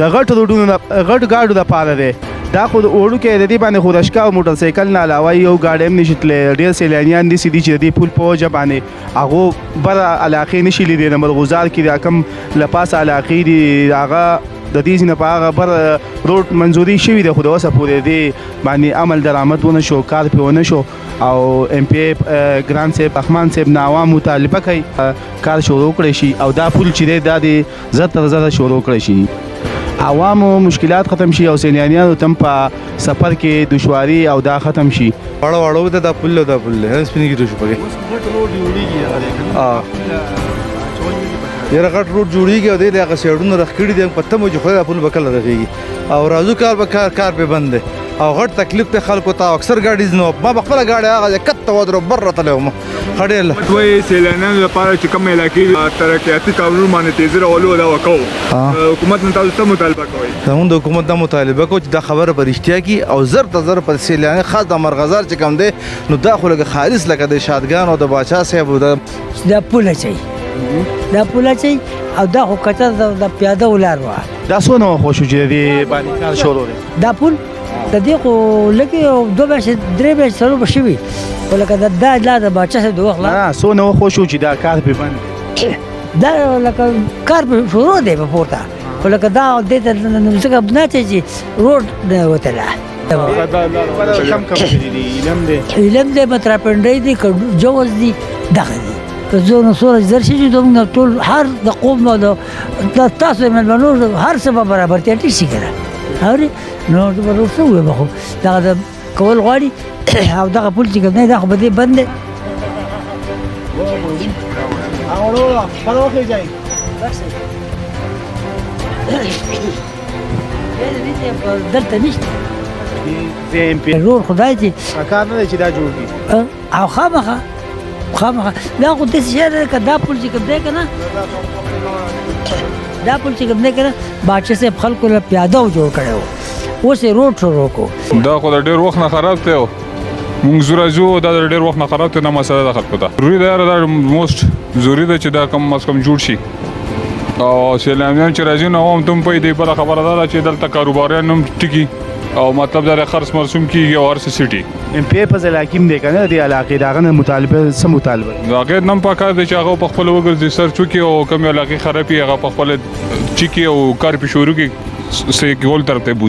د غټ روډونو غټ ګاډو دپاره دی دا خو د وړوکې د دې باندې خو د اشکا او موټر سایکل نه علاوه یو ګاډی هم نشي تللی. ډېر سیلانیان داسې دي چې د دې پل په وجه باندې هغو بره علاقې نشي لیدلی. د مرغزار کې دا کوم له پاسه علاقې دي هغه د دې ځای نه په هغه بر روډ منظوري شوي دی، خو د اوسه پورې دې باندې عمل درآمد ونه شو، کار پرې ونه شو. او ایم پی ګران صاحب رحمان صاحب نه عوام مطالبه کوي کار شروع کړی شي او دا پل چې دی دا د زر تر زره شروع کړی شي، عوامو مشکلات ختم شي او سیلانیانو ته هم په سفر کې دشواري او دا ختم شي. واړه واړه ته دا پل سپینې کېدو شو پکې یاره غټ روډ جوړېږي او دی د هغه سایډونه رخ کړي دي په تمه چې خدای دا پل به کله رغېږي او راځو کار به کار پې بند دی او غټ تکلیف دی خلکو ته. اکثر ګاډي ځنو ما په خپله ګاډی هغه کته ودرو بر راتلی وم ښه ډېر وایي سیلانیانو لپاره چې کوم علاقې ترقیاتي کارونو باندې تیزي راولو دا وکړو. حکومت نه تاسو څه مطالبه کوئ؟ زمونږ د حکومت دا مطالبه کوو چې دا خبره په رښتیا کړي او زر ته زر په سیلاني خاص د مرغزار چې کوم دی نو دا خو لکه خالص لکه د شادګان او د باچا صاحب دا پل اچوي دا پل اچوي او دا خو کچه د پیاده ولار وه. دا څونه وخت وشو چې د دې باندې کار شروع دی؟ دا پل د دې خو لږې 2 میاشتې 3 میاشتې څلور به شوي خو لکه دا لا د باچا صاحب د وخت لا څونه وخت وشو چې دا کار پرې بند دی؟ دا لکه کار پرې شروع دی په پورته خو لکه دا دې ته ځکه نه چې روډ نه وتله کم کم دي علم دی متراپنډۍ دي که جوز دي دغه دي که زه نو څومره زر شي چې زموږ ټول هر د قوم او د تاسو مېلمنو هر څه به برابرتیا ټیټ شي که نه اورې نو به څه ووایم خو دغه د کول غواړي او دغه پل چې کوم دی دا خو به دې بند دی. دلته نشته روډ خدای چې کار نه دی چې دا جوړ کړي او خامخا دا خو داسې شی دی که دا پل چې کوم دی که نه دا پل چې کوم دی که نه باچا صاحب خلکو له پیاده و جوړ کړی و اوس یې روډ شروع کړو. دا خو د ډېر وخت نه خراب دی مونږ زو راځو دا د ډېر وخت نه خراب دی دا مسله ده خلکو ته ضروري ده دا موسټ ضروري ده چې دا کم از کم جوړ شي او سیلانیان چې راځي نو هم ته په دې بله خبره ده چې دلته کاروباریان هم ټکي او مطلب دا خرڅ مرسوم کېږي او هر څه سټي. ایم پی په ځای کې هم دی که نه دې علاقې د هغه نه مطالبه څه مطالبه د هغې نه هم پکار دی چې هغه په خپله وګرځي سرچ وکړي او کومې علاقې خراب وي هغه په خپله چیکي او کار پې شروع کړي صحیح کول طرف ته بوځي.